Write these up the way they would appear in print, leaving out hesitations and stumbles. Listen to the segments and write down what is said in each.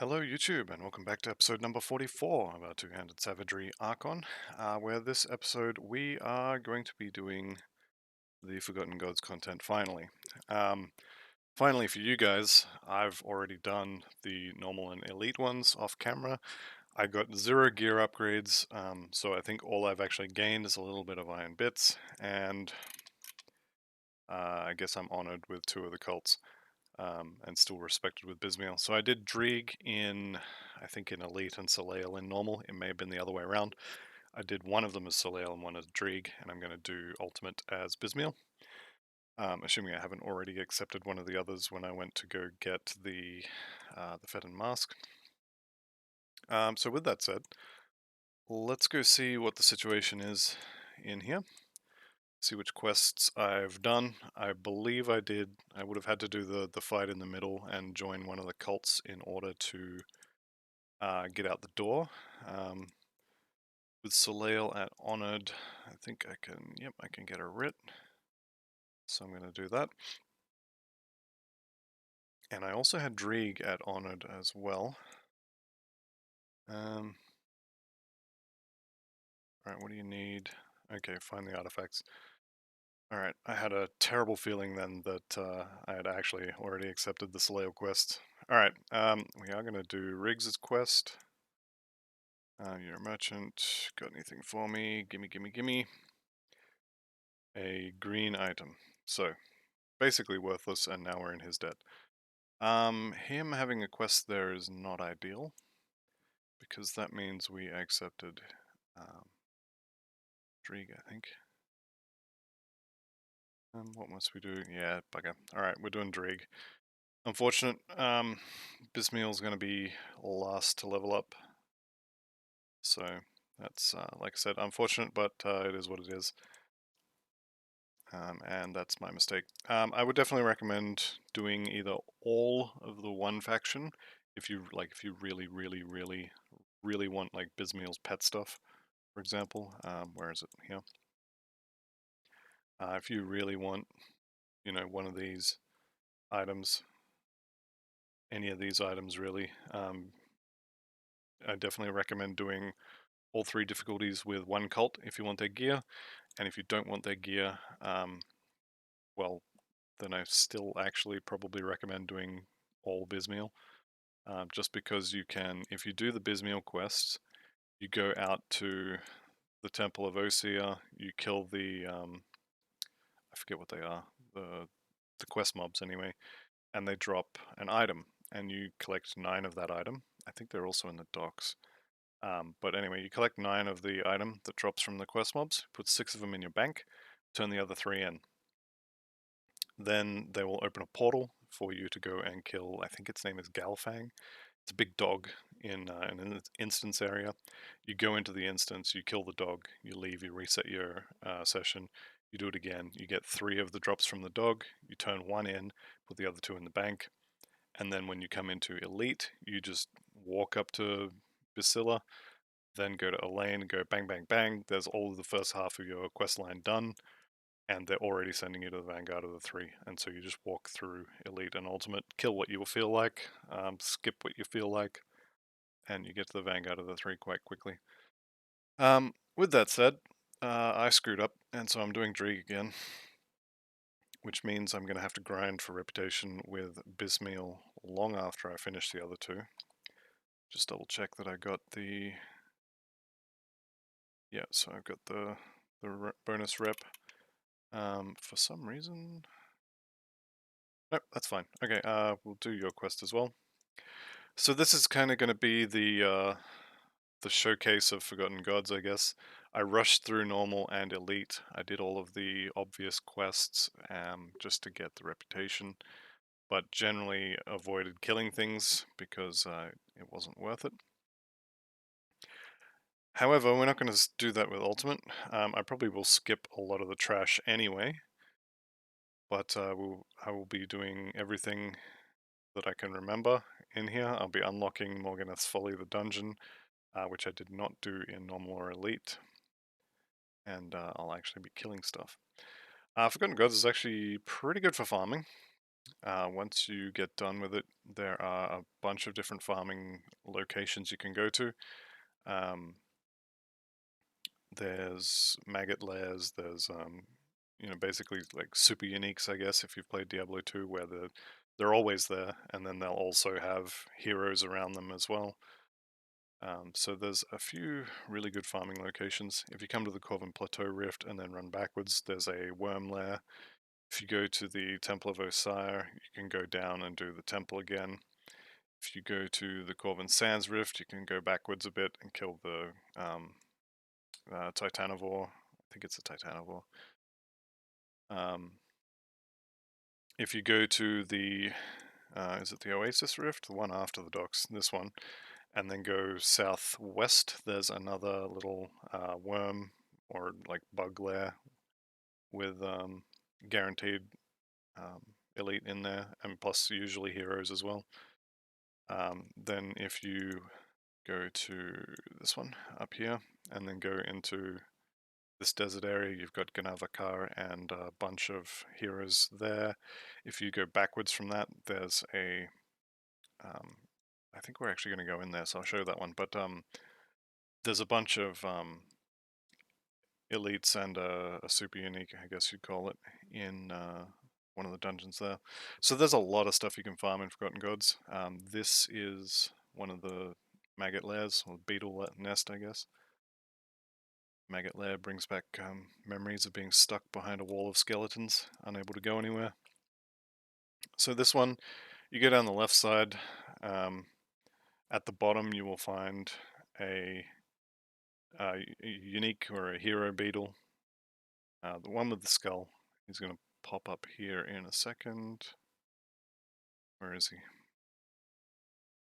Hello YouTube and welcome back to episode number 44 of our two-handed Savagery Archon, where this episode we are going to be doing the Forgotten Gods content finally. Finally for you guys, I've already done the normal and elite ones off camera. I got 0 gear upgrades, so I think all I've actually gained is a little bit of iron bits, and I guess I'm honored with 2 of the cults. And still respected with Bismail. So I did Drieg in, I think in Elite and Soleil in Normal. It may have been the other way around. I did one of them as Soleil and one as Drieg, and I'm going to do Ultimate as Bismail. Assuming I haven't already accepted one of the others when I went to go get the Fedden Mask. So with that said, let's go see what the situation is in here. See which quests I've done. I believe I would have had to do the fight in the middle and join one of the cults in order to get out the door. With Soleil at Honored, I think I can, yep, I can get a writ. So I'm going to do that. And I also had Drieg at Honored as well. Alright, what do you need? Okay, find the artifacts. Alright, I had a terrible feeling then that I had actually already accepted the Soleil quest. Alright, we are going to do Riggs's quest. You're a merchant. Got anything for me? Gimme, gimme, gimme. A green item. So, basically worthless, and now we're in his debt. Him having a quest there is not ideal, because that means we accepted Drieg, I think. What must we do? Yeah, bugger. Alright, we're doing Drieg. Unfortunate. Bismail's going to be last to level up. So, that's, like I said, unfortunate, but it is what it is. And that's my mistake. I would definitely recommend doing either all of the one faction if you really, really, really, really want like Bismail's pet stuff, for example. Where is it? Here. If you really want, one of these items, any of these items really, I definitely recommend doing all 3 difficulties with one cult if you want their gear, and if you don't want their gear, well, then I still actually probably recommend doing all Bismail. Just because you can, if you do the Bismail quests, you go out to the Temple of Osir, you kill the, I forget what they are, the quest mobs anyway, and they drop an item, and you collect 9 of that item. I think they're also in the docks. But anyway, you collect 9 of the item that drops from the quest mobs, put 6 of them in your bank, turn the other 3 in. Then they will open a portal for you to go and kill, I think its name is Galfang. It's a big dog in an instance area. You go into the instance, you kill the dog, you leave, you reset your session, you do it again. You get 3 of the drops from the dog, you turn 1 in, put the other 2 in the bank, and then when you come into Elite, you just walk up to Basila, then go to Elaine, go bang, bang, bang. There's all of the first half of your quest line done, and they're already sending you to the Vanguard of the 3. And so you just walk through Elite and Ultimate, kill what you feel like, skip what you feel like, and you get to the Vanguard of the 3 quite quickly. With that said, I screwed up, and so I'm doing Drieg again, which means I'm going to have to grind for reputation with Bismail long after I finish the other 2. Just double check that I got the... Yeah, so I've got the bonus rep. For some reason... Nope, that's fine. Okay, we'll do your quest as well. So this is kind of going to be the showcase of Forgotten Gods, I guess. I rushed through normal and elite. I did all of the obvious quests just to get the reputation, but generally avoided killing things because it wasn't worth it. However, we're not going to do that with Ultimate. I probably will skip a lot of the trash anyway, but I will be doing everything that I can remember in here. I'll be unlocking Morganeth's Folly, the dungeon, which I did not do in normal or elite, and I'll actually be killing stuff. Forgotten Gods is actually pretty good for farming. Once you get done with it, there are a bunch of different farming locations you can go to. Um, there's maggot lairs, there's basically like super uniques, I guess, if you've played Diablo 2, where they're always there, and then they'll also have heroes around them as well. So there's a few really good farming locations. If you come to the Corvin Plateau Rift and then run backwards, there's a worm lair. If you go to the Temple of Osiris, you can go down and do the temple again. If you go to the Corvin Sands Rift, you can go backwards a bit and kill the Titanivore. I think it's a Titanivore. If you go to the, is it the Oasis Rift? The one after the docks, this one, and then go southwest, there's another little worm or like bug lair with guaranteed elite in there, and plus usually heroes as well. Then if you go to this one up here and then go into this desert area, you've got Ganavakar and a bunch of heroes there. If you go backwards from that, there's a I think we're actually going to go in there, so I'll show you that one. But there's a bunch of elites and a super unique, I guess you'd call it, in one of the dungeons there. So there's a lot of stuff you can farm in Forgotten Gods. This is one of the maggot lairs, or beetle nest, I guess. Maggot lair brings back memories of being stuck behind a wall of skeletons, unable to go anywhere. So this one, you go down the left side. At the bottom, you will find a unique or a hero beetle. The one with the skull. He's going to pop up here in a second. Where is he?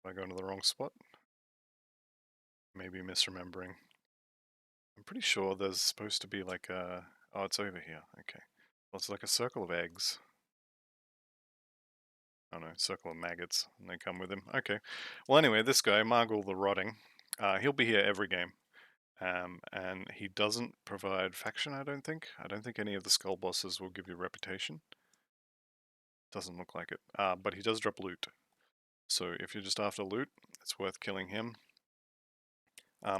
Am I going to the wrong spot? Maybe misremembering. I'm pretty sure there's supposed to be like a... Oh, it's over here. Okay. Well, it's like a circle of eggs. Oh no, circle of maggots, and they come with him. Okay. Well, anyway, this guy, Margul the Rotting, he'll be here every game. And he doesn't provide faction, I don't think. I don't think any of the skull bosses will give you reputation. Doesn't look like it. But he does drop loot. So if you're just after loot, it's worth killing him.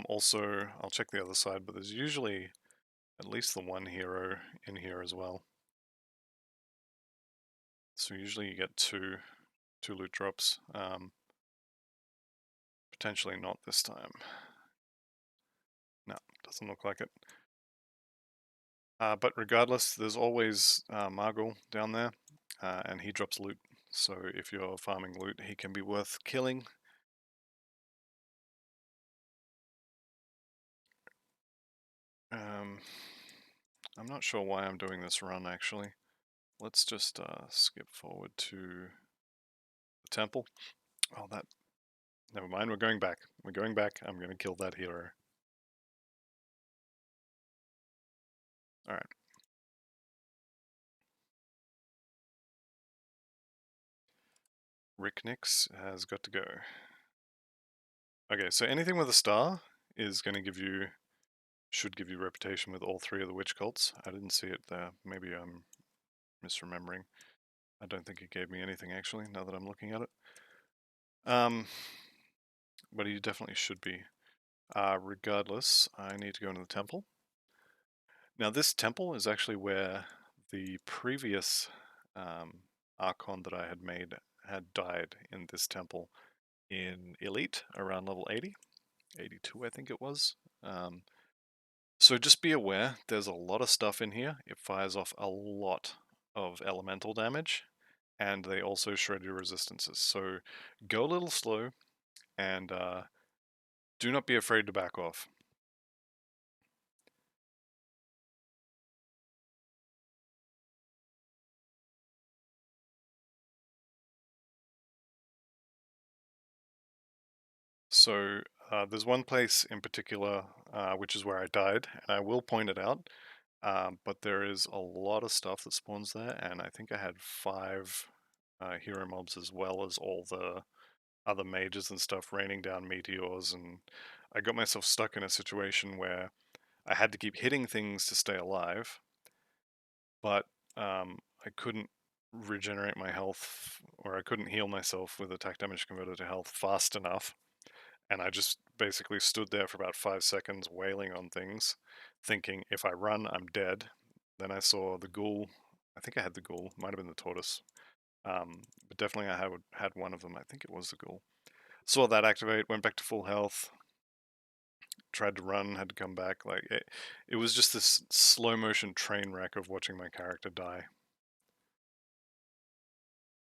Also, I'll check the other side, but there's usually at least the one hero in here as well. So usually you get two loot drops. Potentially not this time. No, doesn't look like it. But regardless, there's always Margul down there, and he drops loot. So if you're farming loot, he can be worth killing. I'm not sure why I'm doing this run actually. Let's just skip forward to the temple. Oh, that. Never mind, we're going back. We're going back. I'm going to kill that hero. Alright. Rick Nix has got to go. Okay, so anything with a star is going to give you, should give you reputation with all three of the witch cults. I didn't see it there. Maybe I'm misremembering. I don't think it gave me anything actually, now that I'm looking at it. But he definitely should be. Regardless, I need to go into the temple. Now this temple is actually where the previous Archon that I had made had died in this temple in Elite around level 80, 82 I think it was. So just be aware, there's a lot of stuff in here. It fires off a lot of elemental damage, and they also shred your resistances. So go a little slow, and do not be afraid to back off. So there's one place in particular, which is where I died, and I will point it out. But there is a lot of stuff that spawns there, and I think I had 5 hero mobs as well as all the other mages and stuff raining down meteors, and I got myself stuck in a situation where I had to keep hitting things to stay alive, but I couldn't regenerate my health, or I couldn't heal myself with attack damage converted to health fast enough. And I just basically stood there for about 5 seconds wailing on things, thinking if I run, I'm dead. Then I saw the ghoul. I think I had the ghoul. Might have been the tortoise. But definitely I had one of them. I think it was the ghoul. Saw that activate, went back to full health, tried to run, had to come back. Like it was just this slow motion train wreck of watching my character die.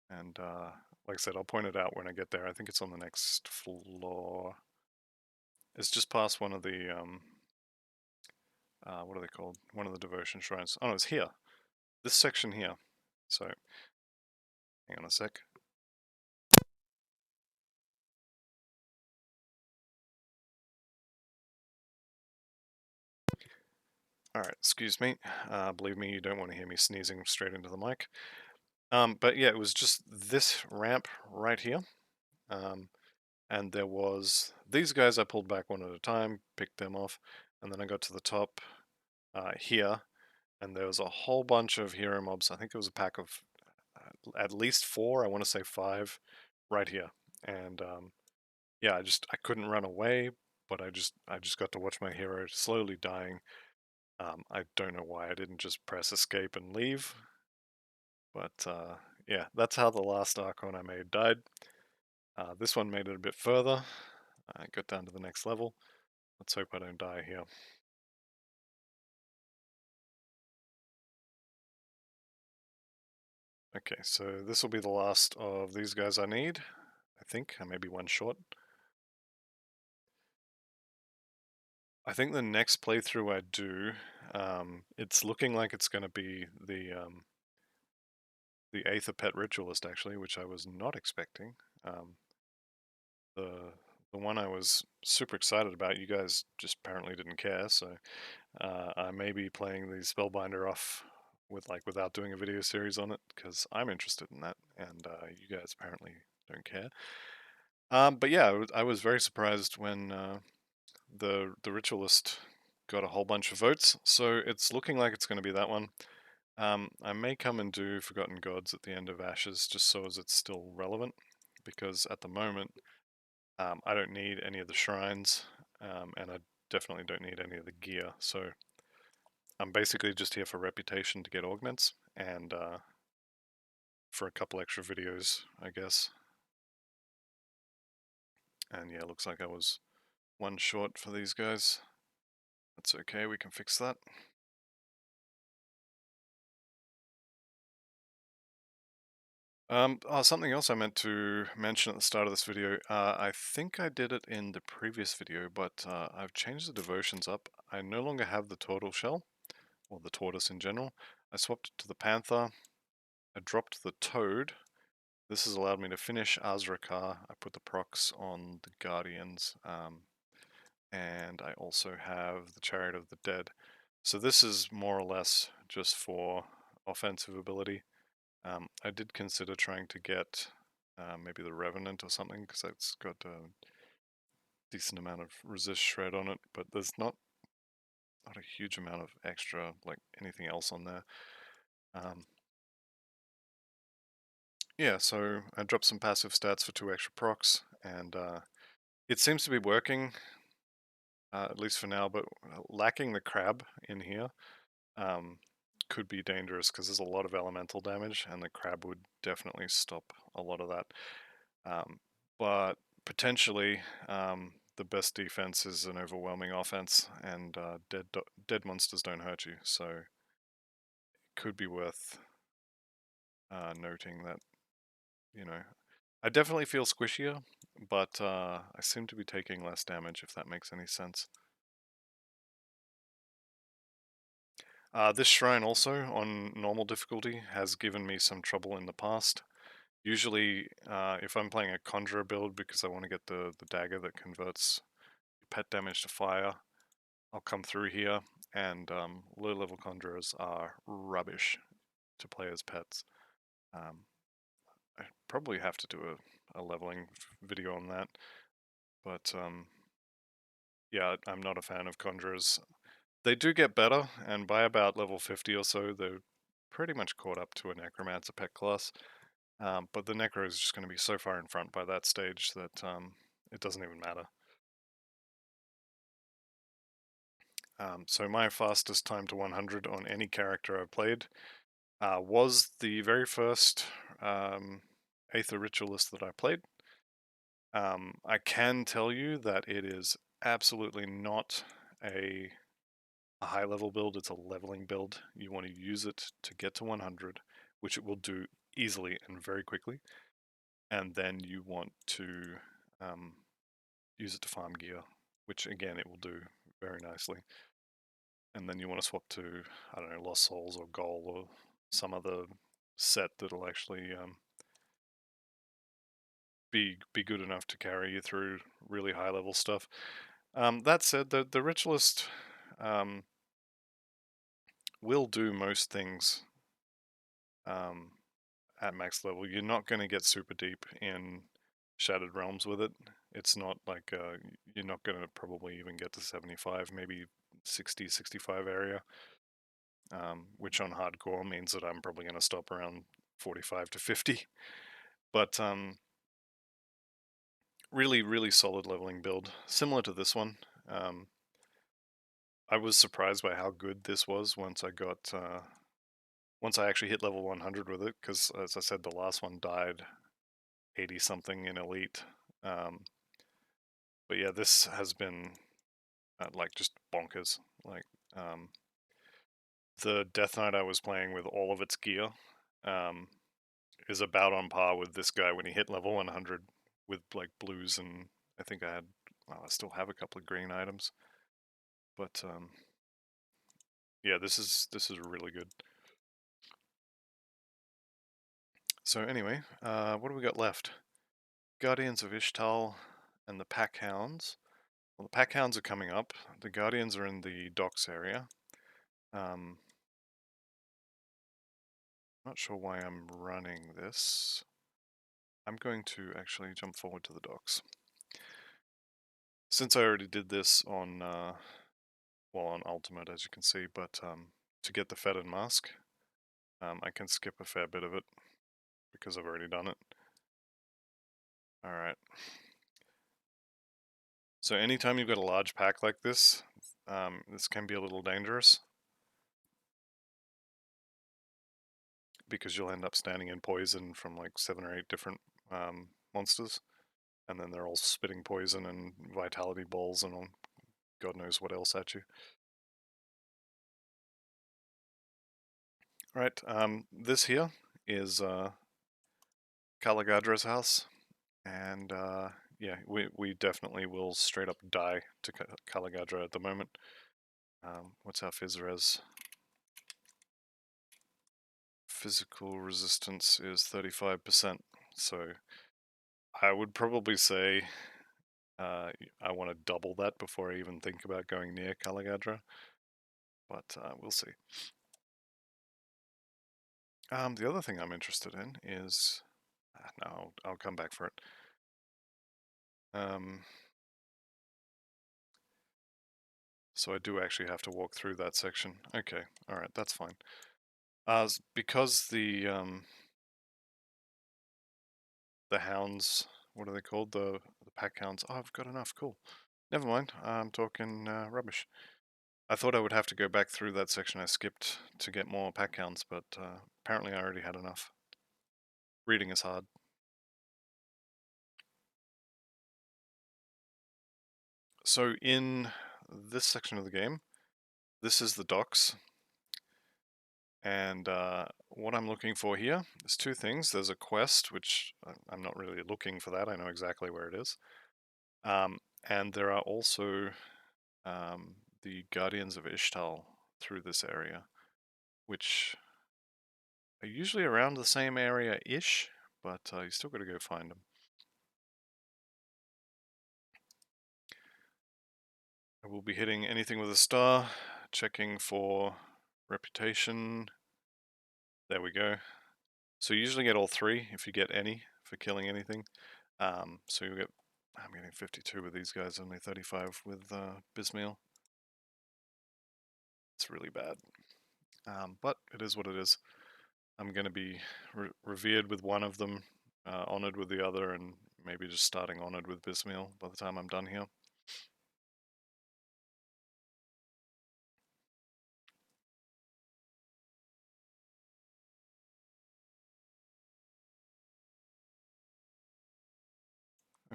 And like I said, I'll point it out when I get there. I think it's on the next floor. It's just past one of the what are they called? One of the devotion shrines. Oh, no, it's here. This section here. So, hang on a sec. Alright, excuse me. Believe me, you don't want to hear me sneezing straight into the mic. But yeah, it was just this ramp right here. And there was these guys I pulled back one at a time, picked them off, and then I got to the top here, and there was a whole bunch of hero mobs. I think it was a pack of at least 4, I want to say 5, right here. And yeah, I couldn't run away, but I just got to watch my hero slowly dying. I don't know why I didn't just press escape and leave, but yeah, that's how the last Archon I made died. This one made it a bit further. I got down to the next level. Let's hope I don't die here. Okay, so this will be the last of these guys I need. I think I may be one short. I think the next playthrough I do, it's looking like it's going to be the Aether Pet Ritualist, actually, which I was not expecting. The the one I was super excited about, you guys just apparently didn't care, so I may be playing the Spellbinder off without doing a video series on it, because I'm interested in that, and you guys apparently don't care. But yeah, I was very surprised when the Ritualist got a whole bunch of votes, so it's looking like it's going to be that one. I may come and do Forgotten Gods at the end of Ashes, just so as it's still relevant, because at the moment I don't need any of the shrines, and I definitely don't need any of the gear, so I'm basically just here for reputation to get augments, and for a couple extra videos, I guess. And yeah, looks like I was one short for these guys. That's okay, we can fix that. Something else I meant to mention at the start of this video, I think I did it in the previous video, but I've changed the devotions up. I no longer have the turtle shell, or the tortoise in general. I swapped it to the panther. I dropped the toad. This has allowed me to finish Azrakar. I put the procs on the guardians, and I also have the Chariot of the Dead. So this is more or less just for offensive ability. I did consider trying to get maybe the Revenant or something, because it's got a decent amount of resist shred on it, but there's not a huge amount of extra like anything else on there. Yeah, so I dropped some passive stats for 2 extra procs, and it seems to be working, at least for now, but lacking the crab in here could be dangerous, because there's a lot of elemental damage, and the crab would definitely stop a lot of that. But potentially, the best defense is an overwhelming offense, and dead monsters don't hurt you, so it could be worth noting that, you know, I definitely feel squishier, but I seem to be taking less damage, if that makes any sense. This shrine also, on normal difficulty, has given me some trouble in the past. Usually, if I'm playing a Conjurer build because I want to get the dagger that converts pet damage to fire, I'll come through here, and low level Conjurers are rubbish to play as pets. I probably have to do a leveling video on that, but yeah, I'm not a fan of Conjurers. They do get better, and by about level 50 or so, pretty much caught up to a Necromancer pet class. But the Necro is just going to be so far in front by that stage that it doesn't even matter. So my fastest time to 100 on any character I've played was the very first Aether Ritualist that I played. I can tell you that it is absolutely not a high level build, it's a leveling build. You want to use it to get to 100, which it will do easily and very quickly. And then you want to use it to farm gear, which again it will do very nicely. And then you want to swap to, I don't know, Lost Souls or Goal or some other set that'll actually be good enough to carry you through really high level stuff. That said, the Ritualist will do most things at max level. You're not going to get super deep in Shattered Realms with it. It's not like you're not going to probably even get to 75, maybe 60, 65 area, which on hardcore means that I'm probably going to stop around 45 to 50. But really, really solid leveling build, similar to this one. I was surprised by how good this was once I got once I actually hit level 100 with it, because as I said, the last one died 80 something in Elite. But yeah, this has been like just bonkers. Like the Death Knight I was playing with all of its gear is about on par with this guy when he hit level 100 with like blues, and I think I had, well, I still have a couple of green items. But yeah, this is really good. So anyway, what do we got left? Guardians of Ishtal and the Pack Hounds. Well, the Pack Hounds are coming up. The Guardians are in the docks area. Not sure why I'm running this. I'm going to actually jump forward to the docks. Since I already did this on, well, on Ultimate, as you can see, but to get the Fetid Mask, I can skip a fair bit of it because I've already done it. Alright. So anytime you've got a large pack like this, this can be a little dangerous, because you'll end up standing in poison from like 7 or 8 different monsters, and then they're all spitting poison and vitality balls and God knows what else at you. Right, this here is Kalagadra's house, and yeah, we definitely will straight up die to Kalagadra at the moment. What's our phys res? Physical resistance is 35%, so I would probably say I want to double that before I even think about going near Kalagadra, but we'll see. The other thing I'm interested in is, no, I'll come back for it. So I do actually have to walk through that section. Okay, alright, that's fine. Because the hounds, what are they called? The pack hounds. Oh, I've got enough, cool. Never mind, I'm talking rubbish. I thought I would have to go back through that section I skipped to get more pack hounds, but apparently I already had enough. Reading is hard. So in this section of the game, this is the docks. And what I'm looking for here is two things. There's a quest, which I'm not really looking for that. I know exactly where it is. And there are also the Guardians of Ishtal through this area, which are usually around the same area-ish, but you still got to go find them. I will be hitting anything with a star, checking for reputation. There we go. So you usually get all 3 if you get any for killing anything. So you get, I'm getting 52 with these guys, only 35 with Bismail. It's really bad. But it is what it is. I'm going to be revered with one of them, honored with the other, and maybe just starting honored with Bismail by the time I'm done here.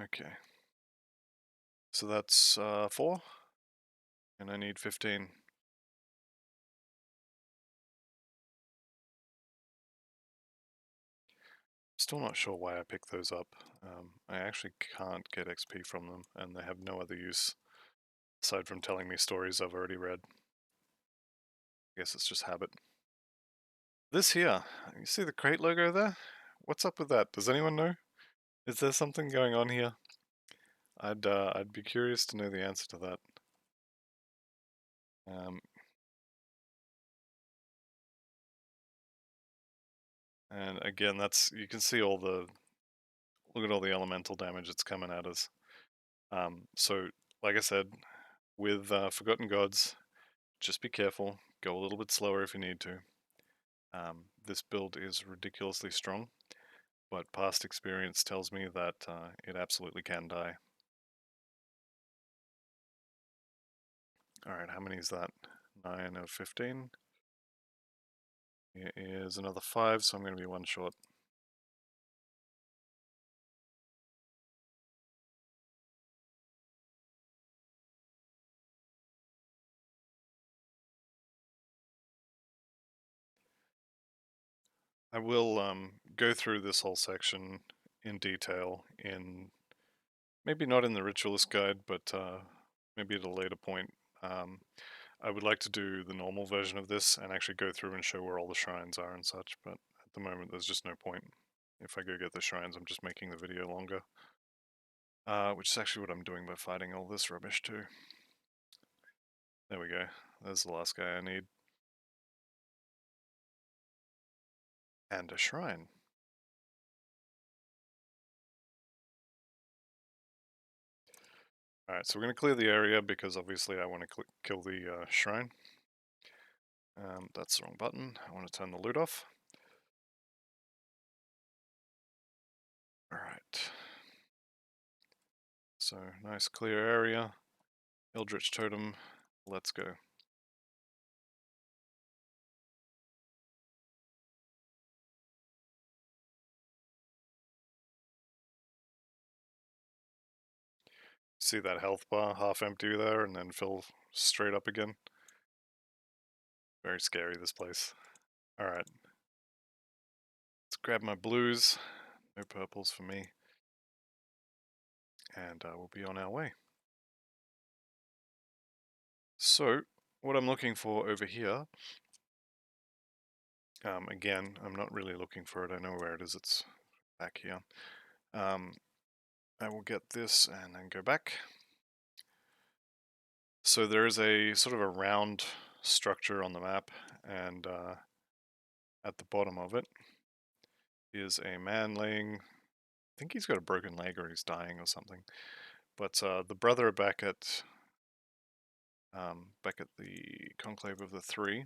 Okay. So that's 4, and I need 15. Still not sure why I picked those up. I actually can't get XP from them, and they have no other use aside from telling me stories I've already read. I guess it's just habit. This here, you see the crate logo there? What's up with that? Does anyone know? Is there something going on here? I'd be curious to know the answer to that. Um, and again, you can see all the, look at all the elemental damage it's coming at us. So, like I said, with Forgotten Gods, just be careful. Go a little bit slower if you need to. This build is ridiculously strong, but past experience tells me that it absolutely can die. Alright, how many is that? 9 of 15. It is another 5, so I'm going to be 1 short. I will go through this whole section in detail maybe not in the Ritualist Guide, but maybe at a later point. I would like to do the normal version of this and actually go through and show where all the shrines are and such, but at the moment there's just no point. If I go get the shrines, I'm just making the video longer. Which is actually what I'm doing by fighting all this rubbish too. There we go. There's the last guy I need. And a shrine. Alright, so we're going to clear the area because obviously I want to kill the shrine. That's the wrong button. I want to turn the loot off. Alright. So, nice clear area. Eldritch Totem. Let's go. See that health bar half empty there and then fill straight up again? Very scary, this place. Alright. Let's grab my blues. No purples for me. And we'll be on our way. So, what I'm looking for over here, again, I'm not really looking for it, I know where it is, it's back here. I will get this and then go back. So there is a sort of a round structure on the map, and at the bottom of it is a man laying, I think he's got a broken leg or he's dying or something. But the brother back at the Conclave of the Three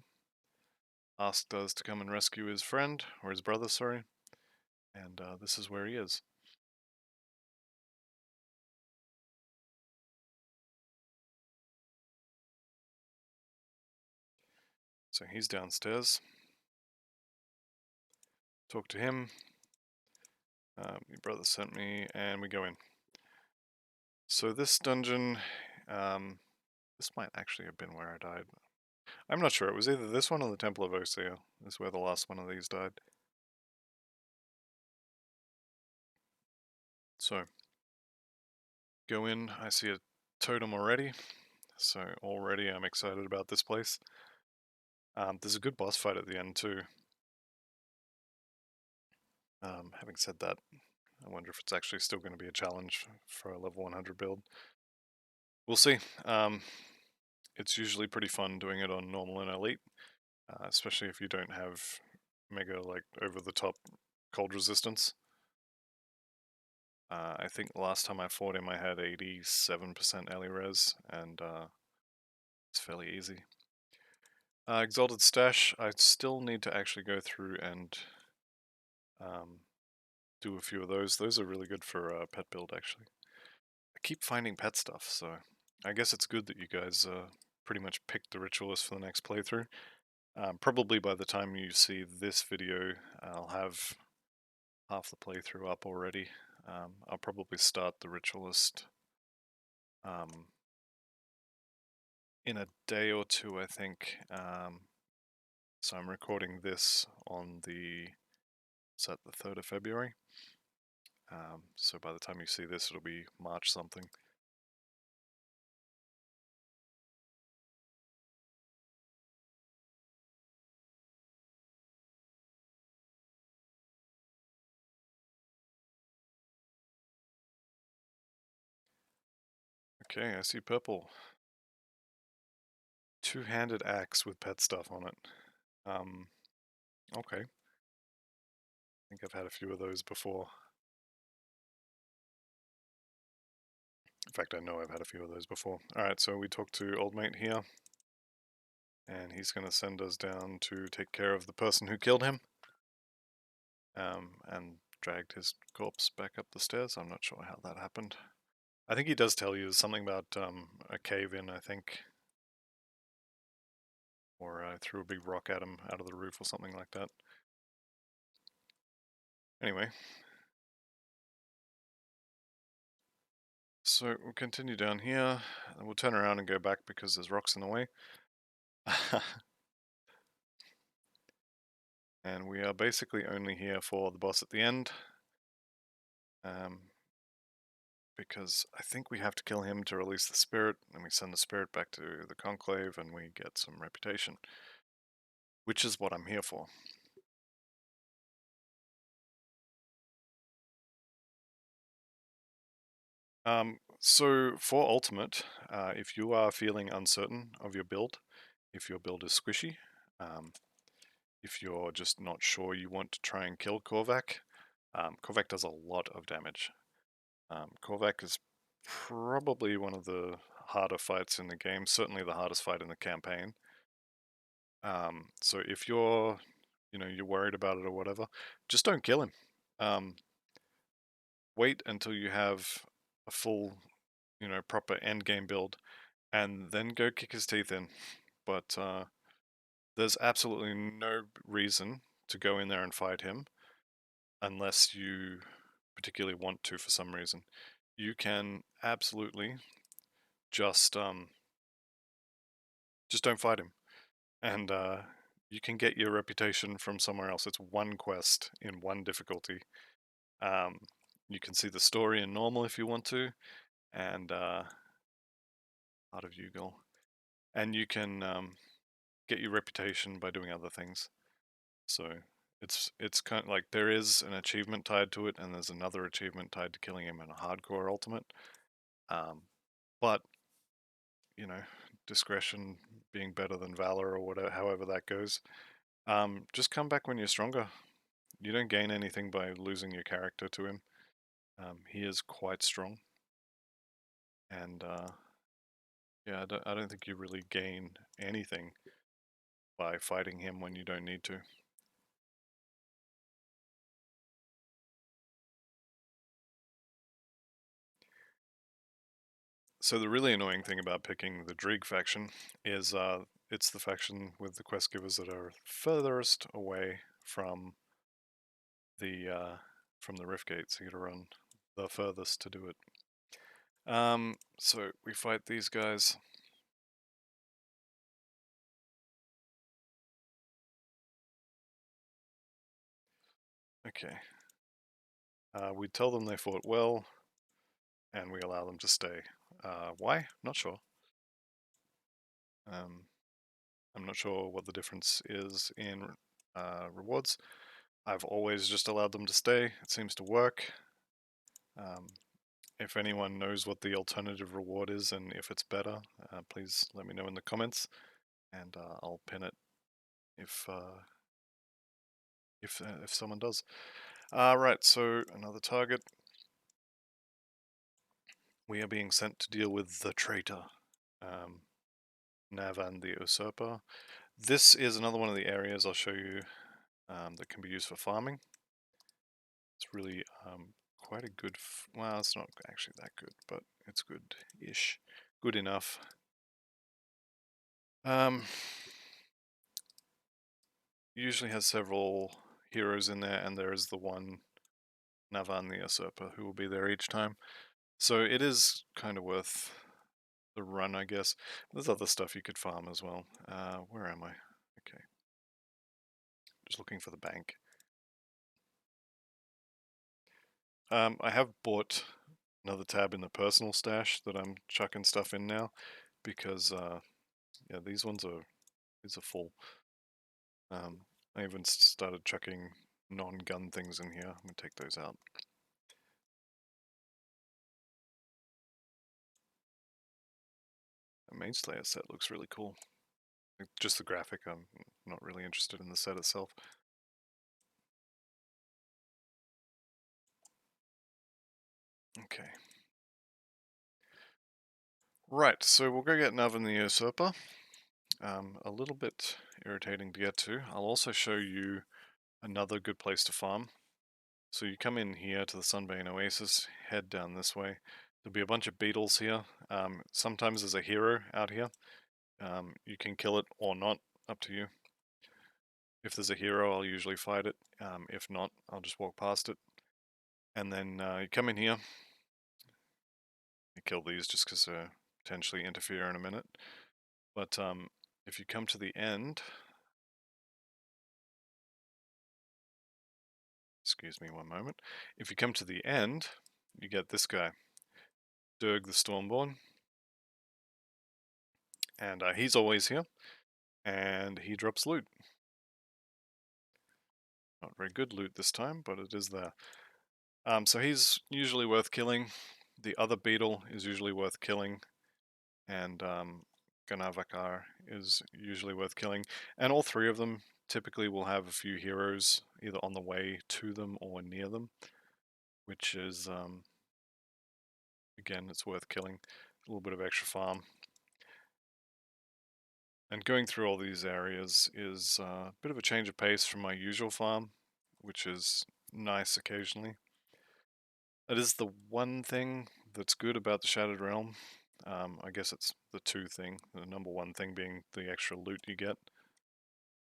asked us to come and rescue his friend, or his brother, sorry, and this is where he is. So he's downstairs. Talk to him. Your brother sent me, and we go in. So this dungeon, this might actually have been where I died. I'm not sure, it was either this one or the Temple of Osea. This is where the last one of these died. So, go in, I see a totem already, so already I'm excited about this place. There's a good boss fight at the end too. Having said that, I wonder if it's actually still going to be a challenge for a level 100 build. We'll see. It's usually pretty fun doing it on normal and elite, especially if you don't have mega, like, over-the-top cold resistance. I think last time I fought him I had 87% alley res, and it's fairly easy. Exalted Stash, I still need to actually go through and um, do a few of those. Those are really good for pet build, actually. I keep finding pet stuff, so I guess it's good that you guys pretty much picked the Ritualist for the next playthrough. Probably by the time you see this video, I'll have half the playthrough up already. I'll probably start the Ritualist um, in a day or two, I think. So I'm recording this on is that the 3rd of February? So by the time you see this, it'll be March something. Okay, I see purple. Two-handed axe with pet stuff on it. Okay. I think I've had a few of those before. In fact, I know I've had a few of those before. Alright, so we talked to old mate here. And he's going to send us down to take care of the person who killed him. And dragged his corpse back up the stairs. I'm not sure how that happened. I think he does tell you something about a cave-in, I think. Or threw a big rock at him out of the roof or something like that. Anyway. So we'll continue down here, and we'll turn around and go back because there's rocks in the way. And we are basically only here for the boss at the end. Because I think we have to kill him to release the spirit, and we send the spirit back to the Conclave and we get some reputation. Which is what I'm here for. So for Ultimate, if you are feeling uncertain of your build, if your build is squishy, if you're just not sure you want to try and kill Korvac, Korvac does a lot of damage. Korvac is probably one of the harder fights in the game, certainly the hardest fight in the campaign. So if you're worried about it or whatever, just don't kill him. Wait until you have a full, proper end game build, and then go kick his teeth in. But there's absolutely no reason to go in there and fight him unless you particularly want to for some reason. You can absolutely just don't fight him, and you can get your reputation from somewhere else. It's one quest in one difficulty. You can see the story in normal if you want to, and Heart of Yugal, and you can get your reputation by doing other things. So it's kind of like there is an achievement tied to it, and there's another achievement tied to killing him in a hardcore ultimate. But discretion being better than valor or whatever, however that goes. Just come back when you're stronger. You don't gain anything by losing your character to him. He is quite strong, and yeah, I don't think you really gain anything by fighting him when you don't need to. So the really annoying thing about picking the Drieg faction is it's the faction with the quest givers that are furthest away from the rift gate, so you gotta run the furthest to do it. So we fight these guys. Okay. We tell them they fought well, and we allow them to stay. Why? Not sure. I'm not sure what the difference is in rewards. I've always just allowed them to stay. It seems to work. If anyone knows what the alternative reward is and if it's better, please let me know in the comments, and I'll pin it if someone does. Right, so another target. We are being sent to deal with the traitor, Navan the Usurper. This is another one of the areas I'll show you that can be used for farming. It's really quite a good, well, it's not actually that good, but it's good-ish, good enough. Usually has several heroes in there, and there is the one Navan the Usurper who will be there each time. So it is kind of worth the run, I guess. There's other stuff you could farm as well. Where am I? Okay. Just looking for the bank. I have bought another tab in the personal stash that I'm chucking stuff in now because yeah, these are full. I even started chucking non-gun things in here. I'm gonna take those out. The Main Slayer set looks really cool. Just the graphic, I'm not really interested in the set itself. Okay. Right, so we'll go get Navan the Usurper. A little bit irritating to get to. I'll also show you another good place to farm. So you come in here to the Sunbane Oasis, head down this way. There'll be a bunch of beetles here. Sometimes there's a hero out here. You can kill it or not, up to you. If there's a hero, I'll usually fight it. If not, I'll just walk past it. And then you come in here. You kill these just because they potentially interfere in a minute. But if you come to the end, excuse me one moment. If you come to the end, you get this guy, Durg the Stormborn. And he's always here. And he drops loot. Not very good loot this time, but it is there. So he's usually worth killing. The other beetle is usually worth killing. And Ganavakar is usually worth killing. And all three of them typically will have a few heroes either on the way to them or near them, which is, again, it's worth killing. A little bit of extra farm. And going through all these areas is a bit of a change of pace from my usual farm, which is nice occasionally. That is the one thing that's good about the Shattered Realm. I guess it's the two thing. The number one thing being the extra loot you get.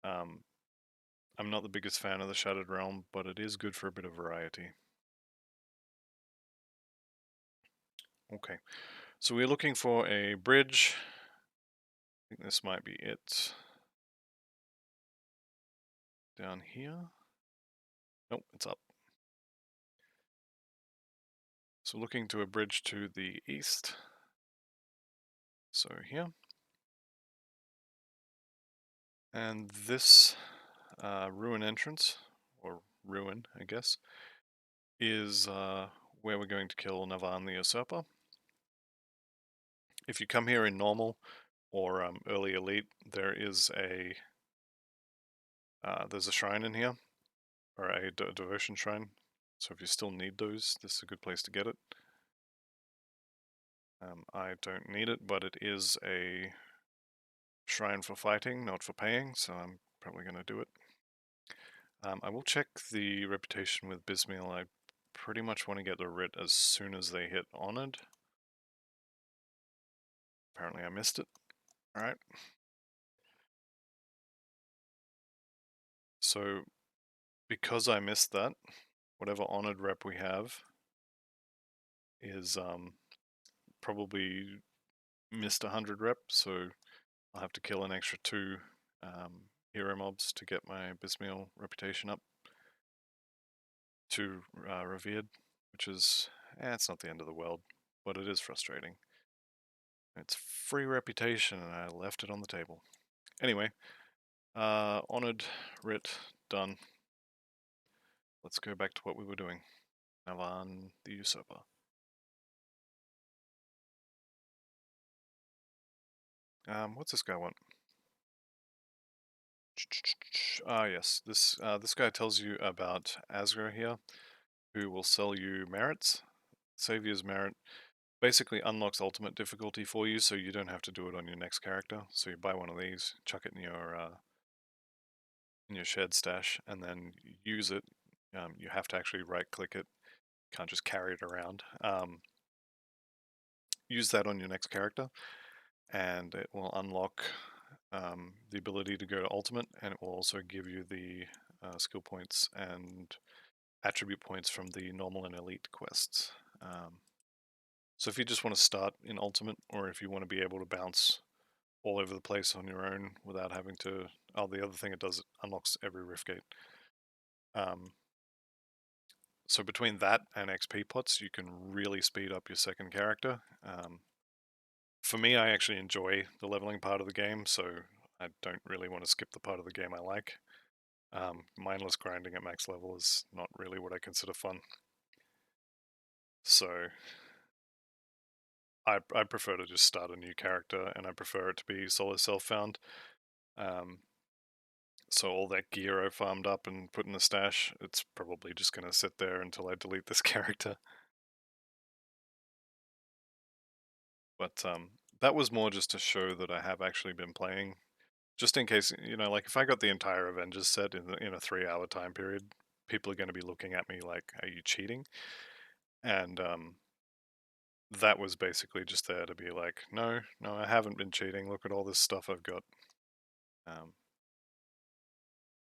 I'm not the biggest fan of the Shattered Realm, but it is good for a bit of variety. Okay, so we're looking for a bridge. I think this might be it. Down here? Nope, it's up. So looking to a bridge to the east. So here. And this ruin entrance, or ruin, I guess, is where we're going to kill Navan the Usurper. If you come here in normal or early elite, there's a shrine in here, or a devotion shrine. So if you still need those, this is a good place to get it. I don't need it, but it is a shrine for fighting, not for paying, so I'm probably going to do it. I will check the reputation with Bismil. I pretty much want to get the writ as soon as they hit Honored. Apparently I missed it. Alright. So, because I missed that, whatever Honored rep we have is probably missed 100 rep, so I'll have to kill an extra 2 hero mobs to get my Bismil reputation up to Revered, which is, it's not the end of the world, but it is frustrating. It's free reputation and I left it on the table. Anyway, Honored, writ, done. Let's go back to what we were doing. Navan the Usurper. What's this guy want? Ah, yes. This guy tells you about Asger here, who will sell you merits. Savior's merit basically unlocks ultimate difficulty for you, so you don't have to do it on your next character. So you buy one of these, chuck it in your in your shared stash and then use it. You have to actually right click it, can't just carry it around. Use that on your next character and it will unlock the ability to go to ultimate, and it will also give you the skill points and attribute points from the normal and elite quests. So if you just want to start in ultimate, or if you want to be able to bounce all over the place on your own without having to... Oh, the other thing it does, it unlocks every rift gate. So between that and XP pots, you can really speed up your second character. For me, I actually enjoy the leveling part of the game, so I don't really want to skip the part of the game I like. Mindless grinding at max level is not really what I consider fun. So I prefer to just start a new character, and I prefer it to be solo self-found. So all that gear I farmed up and put in the stash, it's probably just going to sit there until I delete this character. But that was more just to show that I have actually been playing. Just in case, like if I got the entire Avengers set in a 3-hour time period, people are going to be looking at me like, are you cheating? And that was basically just there to be like, no, I haven't been cheating. Look at all this stuff I've got.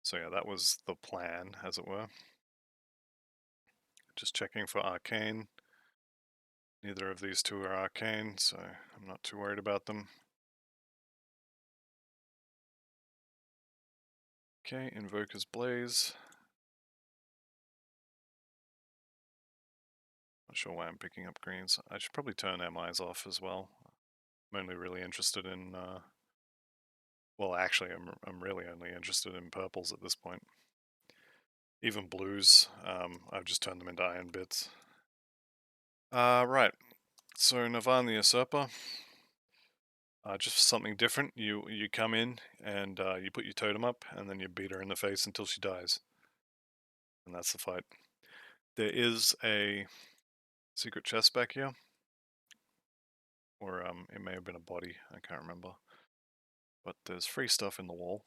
So yeah, that was the plan, as it were. Just checking for arcane. Neither of these two are arcane, so I'm not too worried about them. Okay, Invoker's Blaze. Not sure why I'm picking up greens. I should probably turn MIs off as well. I'm only really interested in... well, actually, I'm really only interested in purples at this point. Even blues, I've just turned them into iron bits. Right. So Navan the Usurper, just something different. You come in and you put your totem up, and then you beat her in the face until she dies, and that's the fight. There is a secret chest back here, or it may have been a body. I can't remember, but there's free stuff in the wall.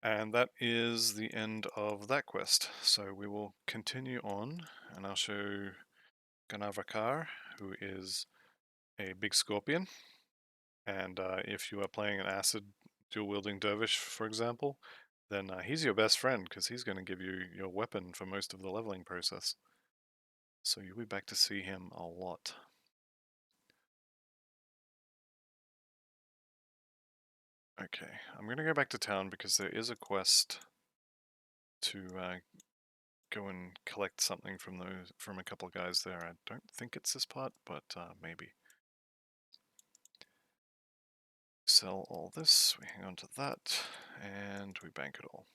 And that is the end of that quest. So we will continue on, and I'll show Ganavakar, who is a big scorpion. And if you are playing an acid dual-wielding dervish, for example, then he's your best friend, because he's going to give you your weapon for most of the leveling process. So you'll be back to see him a lot. Okay, I'm going to go back to town because there is a quest to go and collect something from a couple of guys there. I don't think it's this part, but maybe. Sell all this, we hang on to that, and we bank it all.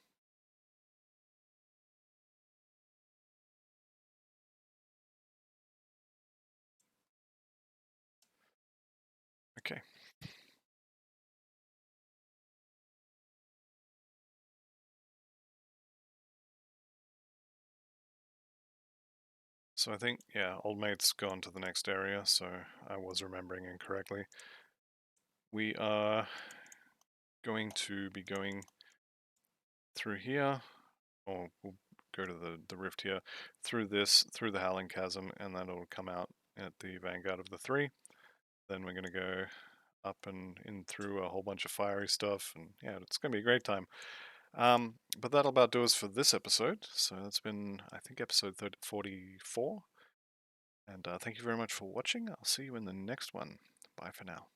Okay. So I think, yeah, old mate's gone to the next area, so I was remembering incorrectly. We are going to be going through here, or we'll go to the rift here, through the Howling Chasm, and then it'll come out at the Vanguard of the Three. Then we're going to go up and in through a whole bunch of fiery stuff, and yeah, it's going to be a great time. But that'll about do us for this episode. So that's been, I think, episode 44. And thank you very much for watching. I'll see you in the next one. Bye for now.